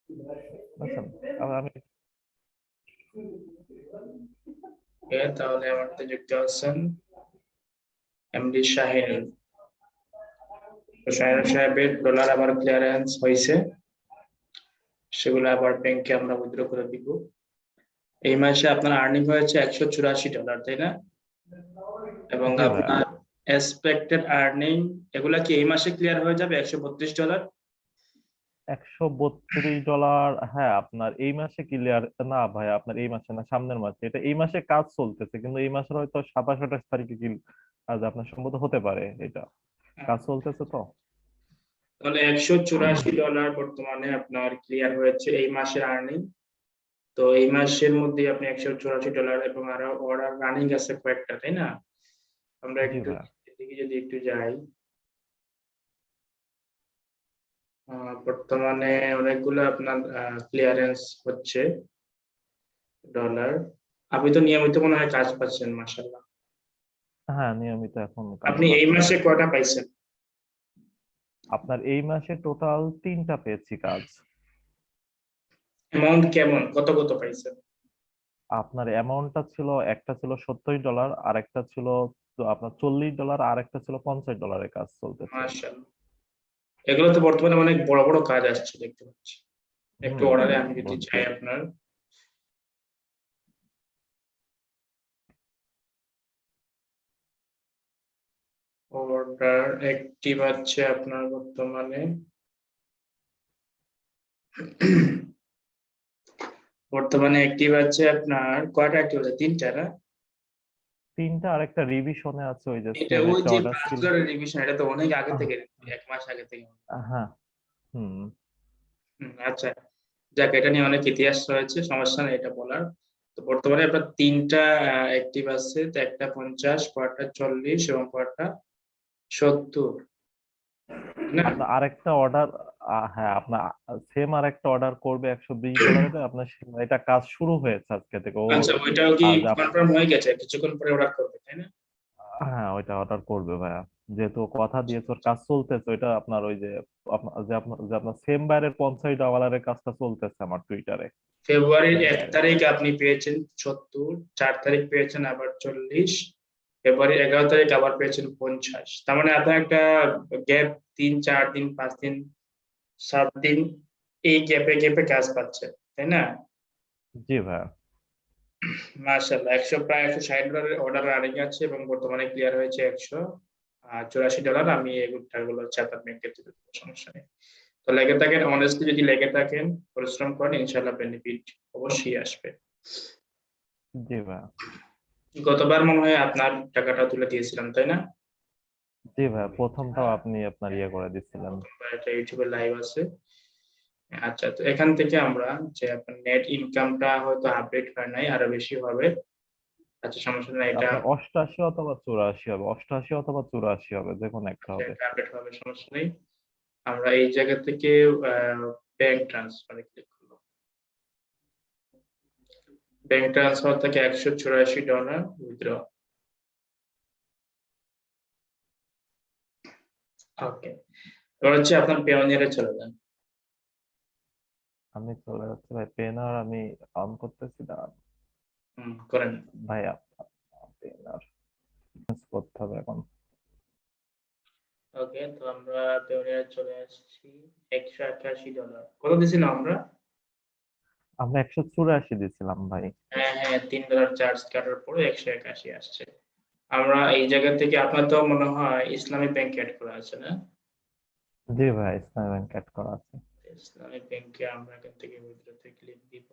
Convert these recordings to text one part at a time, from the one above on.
বুঝছেন? আবার আমি তাহলে আমার সাথে যুক্ত আছেন এমডি শাহিন। তো শাহিন সাহেবের ডলার আবার ক্লিয়ারেন্স হয়েছে, সেগুলো আবার ব্যাংকে আমরা উইথড্র করে দিব। এই মাসে আপনার আর্নিং হয়েছে $184, তাই না? এবং জি ভাইয়া, আপনার এক্সপেক্টেড আর্নিং এগুলা কি এই মাসে ক্লিয়ার হয়ে যাবে $132? $132। হ্যাঁ, আপনার এই মাসে ক্লিয়ার না ভাই, আপনার এই মাসে না, সামনের মাসে। এটা এই মাসে কাজ চলতেছে, কিন্তু এই মাসের হয়তো 27-28 তারিখে কি কাজ আপনার সম্ভবত হতে পারে। এটা কাজ চলতেছে তো। তাহলে $184 বর্তমানে আপনার ক্লিয়ার হয়েছে এই মাসের আর্নিং। তো এই মাসের মধ্যে আপনি $184 এবং আরো অর্ডার রানিং আছে কয়েকটা, তাই না? আমরা জি একটু ভাইয়া। এদিকে যদি একটু যাই, বর্তমানে অনেকগুলো আপনার ক্লিয়ারেন্স হচ্ছে ডলার। আপনি তো নিয়মিত মনে হয় কাজ পাচ্ছেন, মাশাআল্লাহ। হ্যাঁ, নিয়মিত এখন কাজ আপনি এই পাচ্ছি। মাসে কয়টা পাইছেন? আপনার এই মাসে টোটাল 3টা পেয়েছি কাজ। অ্যামাউন্ট কেমন, কত কত পাইছেন? আপনার অ্যামাউন্টটা ছিল, একটা ছিল $70, আর একটা ছিল তো আপনার $40, আর একটা ছিল $50 কাজ চলতেছে। মাশাআল্লাহ, এগুলো তো বর্তমানে অনেক বড় বড় কাজ আসছে দেখতে পাচ্ছি। একটু হুম। অর্ডারে আমি যদি বুঝছি। চাই আপনার অর্ডার অ্যাক্টিভ আছে আপনার বর্তমানে বর্তমানে অ্যাক্টিভ আছে আপনার কয়টা অ্যাক্টিভ আছে? তিনটা না? 3টা, আর একটা রিভিশনে আছে, ওই যে এটা সেম ওই একটা যে অর্ডার ছিল। ব্যাচেলর রিভিশন, এটা তো অনেক আগে আহ, থেকে, 1 মাস আগে থেকে। হ্যাঁ। হুম। আচ্ছা, যাক, এটা নিয়ে অনেক ইতিহাস রয়েছে, সমস্যা নেই এটা বলার। তো বর্তমানে আপনার তিনটা অ্যাক্টিভ আছে, তো একটা 50, পরটা 40 এবং পরটা 70, না? আপনার আরেকটা অর্ডার, হ্যাঁ, আপনার সেম আরেকটা অর্ডার করবে $120। আপনার এটা কাজ শুরু হয়েছে আজকে থেকে। ও আচ্ছা, ওইটাও কি আজ কনফার্ম হয়ে গেছে? কিছুক্ষণ পরে অর্ডার করবে, তাই না? হ্যাঁ, ওইটা অর্ডার করবে ভাইয়া। যেহেতু কথা দিয়েছে, ওর কাজ চলতেছে। ওইটা আপনার ওই যে আপনার সেম বাইরের $50 কাজটা চলতেছে আমার টুইটারে। ফেব্রুয়ারির সেম বাইরের। এক তারিখ আপনি পেয়েছেন 70, 4 তারিখ পেয়েছেন আবার 40, ফেব্রুয়ারির 11 তারিখ আবার পেয়েছেন 50। তার মানে আপনার একটা গ্যাপ, 3 4 দিন, 5 দিন, 7 দিন, এই গ্যাপে গ্যাপে কাজ পাচ্ছে, তাই না? জি ভাইয়া। মাশাআল্লাহ, প্রায় $160 অর্ডার রানিং আছে এবং বর্তমানে ক্লিয়ার হয়েছে $184। আমি এগুলো হচ্ছে আপনার ব্যাংকে তুলে দেবো, সমস্যা নেই। তো লেগে থাকেন, অনেস্টলি যদি লেগে থাকেন, পরিশ্রম করেন, ইনশাআল্লাহ বেনিফিট অবশ্যই আসবে। জি ভাইয়া। গতবার মনে হয় আপনার টাকাটা তুলে দিয়েছিলাম, তাই না? জি ভাইয়া, প্রথমটাও আপনি আপনার ইয়ে করে দিচ্ছিলেন। প্রথমবার একটা ইউটিউবে লাইভ আছে। আচ্ছা, তো এখান থেকে আমরা যে আপনার নেট ইনকামটা হয়তো আপডেট হয় নাই, আরো বেশি হবে। আচ্ছা, সমস্যা নাই, এটা আপনার 88 অথবা 84 হবে, 88 অথবা 84 হবে, যে কোনো একটা হবে। আপডেট হবে, সমস্যা নেই। আমরা এই জায়গা থেকে ব্যাংক ট্রান্সফারে ক্লিক করব। ব্যাংক ট্রান্সফার থেকে $184 উইথড্র। ওকে, এবার হচ্ছে আপনার পেওনিয়ারে চলে যান। আমি চলে যাচ্ছি ভাই, পেনার আমি অন করতেছি, দাঁড়ান করেন। ভাইয়া। পেনার করতে হবে এখন। ওকে, তো আমরা পেওনিয়ারে চলে আসছি। $181 কত দিছিলাম আমরা? আমরা 184 দিছিলাম ভাই। হ্যাঁ হ্যাঁ, $3 চার্জ কাটার পরে 181 আসছে। আমরা এই জায়গা থেকে, আপনার তো মনে হয় ইসলামী ব্যাংক অ্যাড করা আছে, না? জি ভাই, ইসলামী ব্যাংক অ্যাড করা আছে। ইসলামী ব্যাংকে আমরা এখান থেকে উইথড্রতে ক্লিক দিব।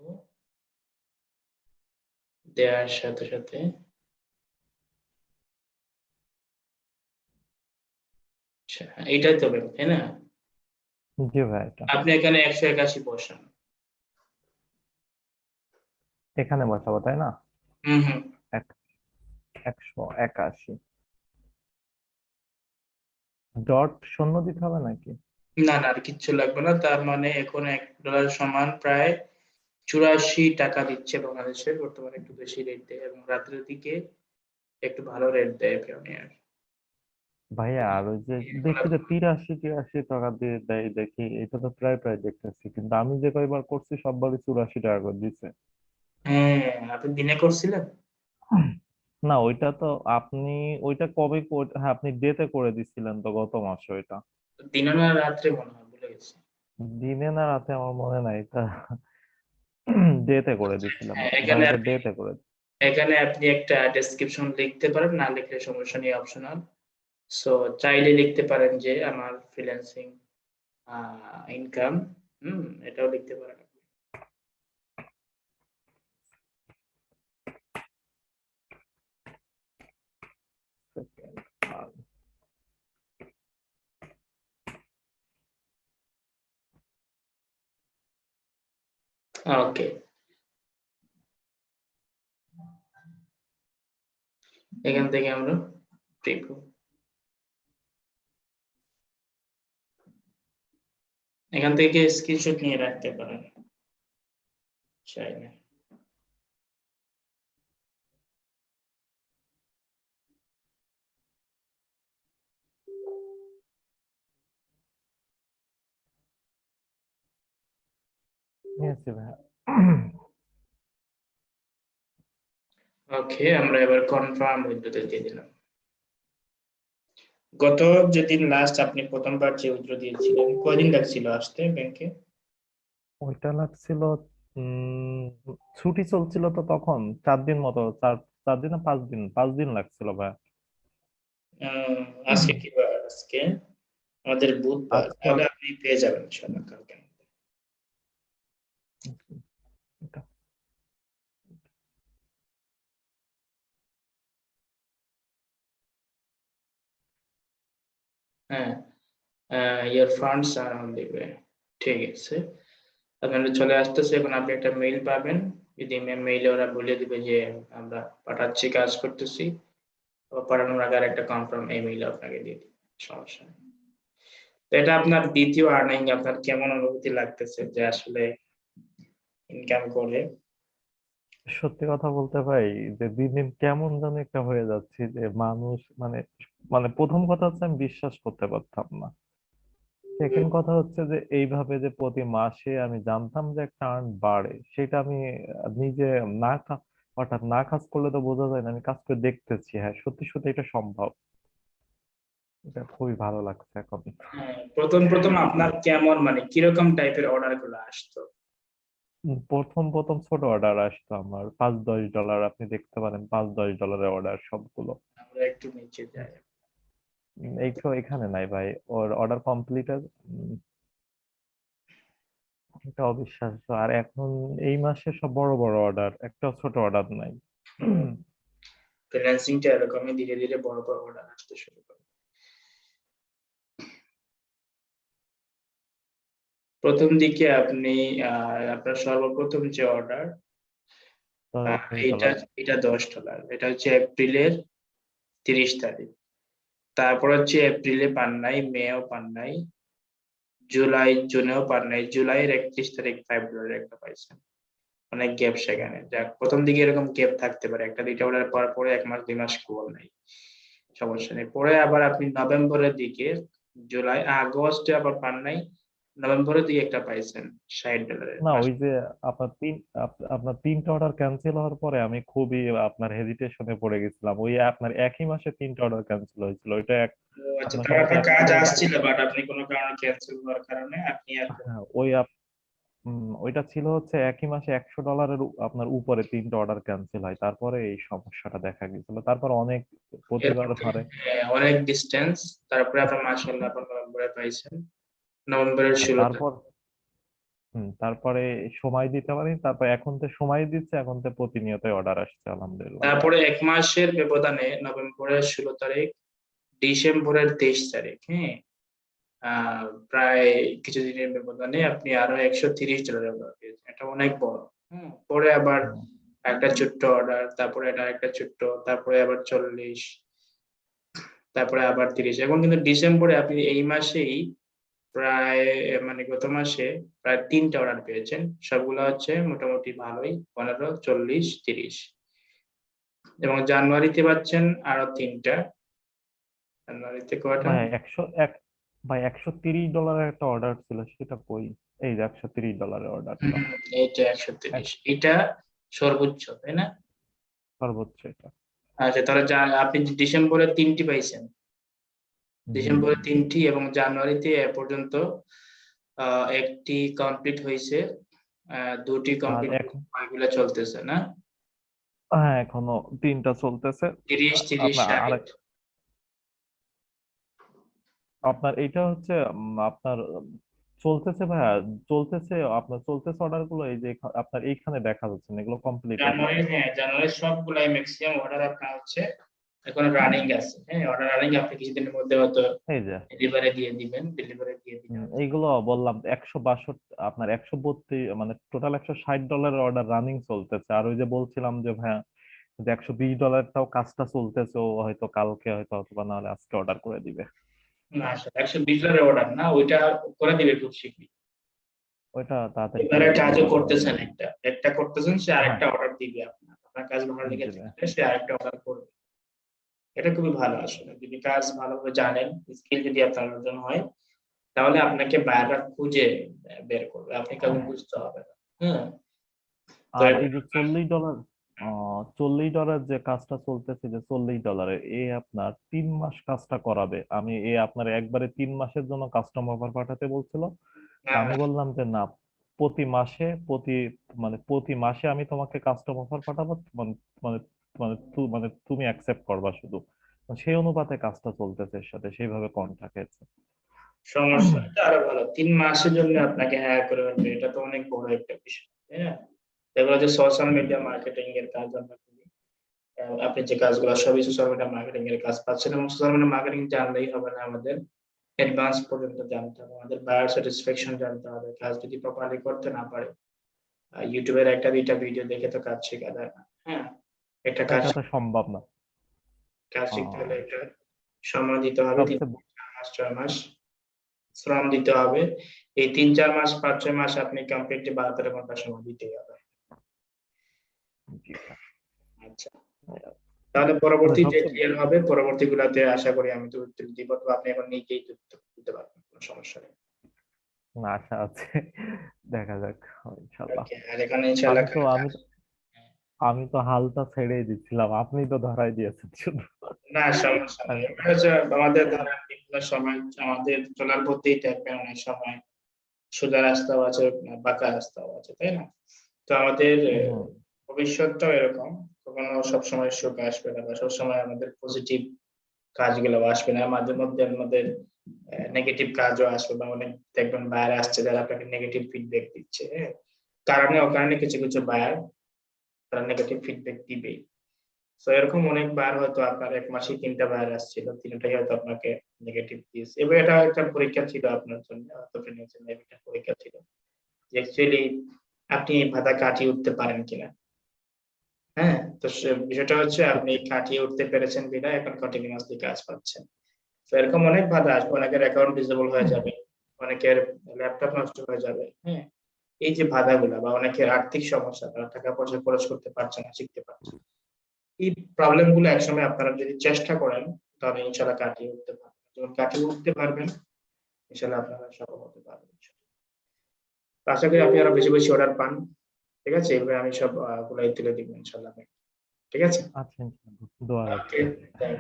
দেওয়ার সাথে সাথে আচ্ছা, এইটাই তো ব্যাংক, তাই না? জি ভাই, এটা আপনি এখানে 181 বসান। এখানে বসাবো তাই না? হুম। এক 181 ডট শূন্য দিতে হবে নাকি? না না, আর কিচ্ছু লাগবে না। তার মানে এখন $1 সমান প্রায় 84 টাকা দিচ্ছে বাংলাদেশে বর্তমানে। একটু বেশি রেট দেয় এবং রাতের দিকে একটু ভালো রেট দেয় পেওনিয়ার। ভাইয়া আর ওই যে দেখি যে 83-83 টাকা দিয়ে দেয় দেখি, এটা তো প্রায় প্রায় দেখতেছি, কিন্তু আমি যে কয়বার করছি সববারই 84 টাকা করে দিচ্ছে। হ্যাঁ, আপনি দিনে করছিলেন? না ওইটা তো আপনি, ওইটা কবে হ্যাঁ আপনি ডেতে করে দিছিলেন তো গত মাসে ওইটা। দিনে না রাত্রে মনে হয়, ভুলে গেছি। দিনে না রাতে আমার মনে নাই এটা। ডেতে করে দিছিলাম, হ্যাঁ, ভাই ওটা ডেতে করে এখানে আপনি একটা ডেসক্রিপশন লিখতে পারেন, না লিখলে সমস্যা নেই, অপশনাল। সো চাইলে লিখতে পারেন যে আমার ফ্রিল্যান্সিং ইনকাম, এটাও লিখতে পারেন। দিছিলাম। ওকে, এখান থেকে আমরা দেখব। এখান থেকে স্ক্রিনশট নিয়ে রাখতে পারেন চাইলে। নিয়েছি ভাইয়া। ওকে, আমরা এবার কনফার্ম উইথড্র দিয়ে দিলাম। গত যেদিন লাস্ট আপনি প্রথমবার যে উইথড্র দিয়েছিলেন, কয়দিন লাগছিল আসতে ব্যাংকে? ওইটা লাগছিল উম ছুটি চলছিল তো তখন 4 দিন মতো, 4 4 দিন না 5 দিন, 5 দিন লাগছিল ভাই। আজকে কি বার? আজকে আমাদের বুধবার, আজকে তাহলে আপনি পেয়ে যাবেন ইনশাআল্লাহ কালকে। এটা হ্যাঁ, ইয়ার ফান্ডস আর অন দি ওয়ে। ঠিক আছে, আপনাদের চলে আসতেছে। এখন আপনি একটা মেইল পাবেন, যদি মেইলে ওরা বলে দিবে যে আমরা পাঠাচ্ছি, কাজ করতেছি, পাঠানোর আগে আর একটা কনফার্ম ইমেইল আপনাকে দিয়ে দিবে, সমস্যা নেই। তো এটা আপনার দ্বিতীয় আর্নিং, আপনার কেমন অনুভূতি লাগতেছে যে আসলে ইনকাম করে? সত্যি কথা বলতে ভাই, যে দিন দিন কেমন যেন একটা হয়ে যাচ্ছে, যে মানুষ মানে, মানে প্রথম কথা হচ্ছে আমি বিশ্বাস করতে পারতাম না। সেকেন্ড কথা হচ্ছে যে এইভাবে যে প্রতি মাসে আমি জানতাম যে একটা আর্ন বাড়ে, সেটা আমি নিজে না হঠাৎ না কাজ করলে তো বোঝা যায় না, আমি কাজ করে দেখতেছি হ্যাঁ সত্যি সত্যি এটা সম্ভব। এটা খুবই ভালো লাগছে এখন। হ্যাঁ, প্রথম প্রথম আপনার কেমন, মানে কিরকম টাইপের অর্ডার গুলো আসতো? প্রথম প্রথম ছোট অর্ডার আসতো আমার, $5-10, আপনি দেখতে পারেন $5-10 অর্ডার সবগুলো। আমরা একটু নিচে যাই। এই তো এখানে নাই ভাই, ওর অর্ডার কমপ্লিটেড। এটা অবিশ্বাস্য। আর এখন এই মাসে সব বড় বড় অর্ডার, একটা ছোট অর্ডার নাই। ফ্রিল্যান্সিংটা এরকমই ধীরে ধীরে বড় বড় অর্ডার আসতে শুরু করে। প্রথম দিকে আপনি আপনার সর্বপ্রথম যে অর্ডার, এটা $10। এটা $10, এটা হচ্ছে এপ্রিলের 30 তারিখ। তারপর হচ্ছে এপ্রিলে পান নাই, মেও পান নাই, জুলাই জুনেও পান নাই, জুলাইয়ের 31 তারিখ $5 একটা পাইছেন। অনেক গ্যাপ সেখানে, যাক প্রথম দিকে এরকম গ্যাপ থাকতে পারে, একটা দুইটা অর্ডার পাওয়ার পরে 1 মাস 2 মাস কল নাই, সমস্যা নেই। পরে আবার আপনি নভেম্বরের দিকে, জুলাই আগস্টে আবার পান নাই, নভেম্বরের দিকে একটা পাইছেন $60 না মাস। ওই যে আপনার আপনার 3টা অর্ডার ক্যান্সেল হওয়ার পরে আমি খুবই আপনার হেজিটেশনে পড়ে গেছিলাম। ওই আপনার একই মাসে 3টা অর্ডার ক্যান্সেল হয়েছিল, ওইটা আচ্ছা, আপনার তার সম্ভবত আপনার কাজ 100 ডলার। আসছিল, বাট আপনি কোনো কারণে ক্যান্সেল হওয়ার কারণে আপনি আর হ্যাঁ ওইটা ছিল হচ্ছে একই মাসে $100 আপনার উপরে 3টা অর্ডার ক্যান্সেল হয়, তারপরে এই সমস্যাটা দেখা গেছিল, তারপর অনেক প্রতিবার এরপর থেকে হারে। অনেক ডিস্টেন্স, তারপরে আপনার মাশাআল্লাহ আপনার নভেম্বরে পাইছেন, নভেম্বরের হ্যাঁ 16 তারিখ। তারপরে সময় দিতে পারি, তারপর এখন তো সময় দিচ্ছে, এখন তো প্রতিনিয়তই অর্ডার আসছে আলহামদুলিল্লাহ। তারপরে 1 মাসের ব্যবধানে নভেম্বরের 16 তারিখ, ডিসেম্বরের 23 তারিখ, হ্যাঁ, প্রায় কিছুদিনের ব্যবধানে আপনি আরো $130 অর্ডার পেয়েছেন, এটা অনেক বড়। পরে আবার হুম, একটা ছোট্ট অর্ডার, তারপরে এটা একটা ছোট্ট, তারপরে আবার 40, তারপরে আবার 30। এখন কিন্তু ডিসেম্বরে আপনি এই মাসেই প্রায়, মানে গত মাসে প্রায় 3টা অর্ডার পেয়েছেন, সবগুলো হচ্ছে মোটামুটি ভালোই, 15, 40, 30। এবং জানুয়ারিতে পাচ্ছেন আরো 3টা, জানুয়ারিতে কয়টা? ভাই 101 ভাই $130 একটা অর্ডার ছিল, সেটা কই? এই যে $130 অর্ডারটা। এইটা 130, এটা সর্বোচ্চ তাই না? সর্বোচ্চ এটা। আচ্ছা তাহলে আপনি ডিসেম্বরে 3টি পাইছেন, হুম। ডিসেম্বরে 3টি এবং জানুয়ারিতে এ পর্যন্ত একটি কমপ্লিট হয়েছে, 2টি আর কমপ্লিট, এখন এগুলো চলতেছে না? হ্যাঁ, এখনো 3টা চলতেছে। 30, 30, আপনার 60। আরেক আপনার এইটা হচ্ছে আপনার চলতেছে ভাইয়া, চলতেছে আপনার চলতেছে অর্ডার গুলো, এই যে আপনার এইখানে দেখা যাচ্ছে না, এগুলো কমপ্লিট আছে। জানুয়ারি, হ্যাঁ জানুয়ারির সবগুলাই ম্যাক্সিমাম অর্ডার আপনার হচ্ছে এখন রানিং আছে। হ্যাঁ অর্ডার রানিং, আপনি কিছুদিনের মধ্যে হয়তো এই যে ডেলিভারি দিয়ে দিবেন, ডেলিভারি দিয়ে দিলে এইগুলো বললাম 162, আপনার 132, মানে টোটাল $160 অর্ডার রানিং চলতেছে। আর ওই যে বলছিলাম যে ভাইয়া, যে $120টাও কাজটা চলতেছে, ও হয়তো কালকে হয়তো অথবা নাহলে আজকে অর্ডার করে দিবে। না আসলে 120 অর্ডার না, ওইটা করে দিবে খুব শীঘ্রই। ওইটা তাড়াতাড়ি করে এবারে দিবে কাজও মনে হয়। করতেছেন, একটা একটা করতেছেন, সে হ্যাঁ, আরেকটা অর্ডার দিবে আপনার, আপনার কাজ ভালো লেগেছে দিবে। সে আরেকটা অর্ডার করবে। এটা খুবই ভালো আসলে, যদি কাজ ভালোভাবে জানেন, স্কিল যদি আপনার অর্জন হয়, তাহলে আপনাকে বায়াররা খুঁজে বের করবে, আপনি কাউকে খুঁজতে হবে না। হ্যাঁ তো আর এই যে $40, $40 যে কাজটা চলতেছে, যে $40 এ আপনার 3 মাস কাজটা করাবে। আমি আপনার একবারে 3 মাসের জন্য কাস্টম অফার পাঠাতে বলছিল। তা আমি বললাম যে না, প্রতি মাসে প্রতি মাসে আমি তোমাকে কাস্টম অফার পাঠাবো, মানে মানে মানে তুমি অ্যাকসেপ্ট করবা শুধু। সেই অনুপাতে কাজটা চলতেছে, এর সাথে সেইভাবে কন্ট্রাক্ট হয়েছে। সমস্যা, এটা আরো ভালো, 3 মাসের জন্য আপনাকে হায়ার করে রাখবে, এটা তো অনেক বড় একটা বিষয়, তাই না? এগুলো যে সোশ্যাল মিডিয়া মার্কেটিং এর কাজ আমরা করি, আপনি যে কাজগুলো সবই সোশ্যাল মিডিয়া মার্কেটিং এর কাজ পাচ্ছেন, এবং সোশ্যাল মিডিয়া মার্কেটিং জানলেই হবে না, আমাদের অ্যাডভান্স পর্যন্ত জানতে হবে, আমাদের বায়ার স্যাটিসফ্যাকশন জানতে হবে। কাজ যদি প্রপারলি করতে না পারে, ইউটিউবের একটা দুইটা ভিডিও দেখে তো কাজ শেখা যায় না। হ্যাঁ একটা কাজ, এটা তো সম্ভব না। কাজ শিখতে হলে আহ, একটা সময় দিতে হবে, সবচেয়ে 4 মাস 6 মাস শ্রম দিতে হবে। এই 3 4 মাস 5 6 মাস আপনি কমপ্লিটলি 12 ঘন্টা সময় দিতেই হবে। জি ভাই। আচ্ছা, তাহলে মানে পরবর্তী যে সবচেয়ে ক্লিয়ার হবে, পরবর্তী গুলাতে আশা করি আমি তো উত্তর দিব, তো আপনি এখন নিজেই উত্তর দিতে পারবেন, কোনো সমস্যা নেই। আশা আছে, দেখা যাক ইনশাল্লাহ। ওকে, আর এখানে ইনশাআল্লাহ আমি তো কাজ আমি আছে। আমি তো হালটা ছেড়েই দিচ্ছিলাম, আপনি তো ধরাই দিয়েছেন শুধু। না সমস্যা নেই, আমি- এটা হচ্ছে আমাদের ধরেন বিভিন্ন সময় আমাদের চলার পথেই দেখবেন অনেক সময় সোজা রাস্তাও আছে, বাঁকা রাস্তাও আছে, তাই না? তো আমাদের হুম, ভবিষ্যৎটাও এরকম, কখনো সবসময় সুখ আসবে না, বা সবসময় আমাদের পজিটিভ কাজগুলো আসবে না, মাঝে মধ্যে আমাদের নেগেটিভ কাজও আসবে, বা অনেক দেখবেন বায়ার আসছে যারা আপনাকে নেগেটিভ ফিডব্যাক দিচ্ছে। হ্যাঁ কারণে অকারণে কিছু কিছু বায়ার তারা নেগেটিভ ফিডব্যাক দিবেই। তো এরকম অনেক বার হয়তো আপনার 1 মাসে 3টা বায়ার আসছিল, 3টাই হয়তো আপনাকে নেগেটিভ দিয়েছে, এবার এটা একটা পরীক্ষা ছিল আপনার জন্য, হয়তো ফ্রিল্যান্সিং এর একটা পরীক্ষা ছিল যে অ্যাকচুয়ালি আপনি এই বাধা কাটিয়ে উঠতে পারেন কিনা। হ্যাঁ তো বিষয়টা হচ্ছে আপনি কাটিয়ে উঠতে পেরেছেন বিধায় এখন কন্টিনিউয়াসলি কাজ পাচ্ছেন। তো এরকম অনেক বাধা আসবে, অনেকের অ্যাকাউন্ট ডিসেবল হয়ে যাবে, অনেকের ল্যাপটপ নষ্ট হয়ে যাবে। হ্যাঁ এই যে বাধাগুলা, বা অনেকের আর্থিক সমস্যা, তারা টাকা পয়সা খরচ করতে পারছে না, শিখতে পারছে না, এই প্রবলেম গুলো একসময় আপনারা যদি চেষ্টা করেন, তাহলে ইনশাল্লাহ কাটিয়ে উঠতে পারবেন। যখন কাটিয়ে উঠতে পারবেন, ইনশাল্লাহ আপনারা সফল হতে পারবেন। তো আশা করি আপনি আরো বেশি বেশি অর্ডার পান। ঠিক আছে, এভাবে আমি সব গুলাই তুলে দিব ইনশাল্লাহ। ঠিক আছে, আচ্ছা, ইনশাআল্লাহ, দোয়া ওকে, রাখছি। থ্যাংক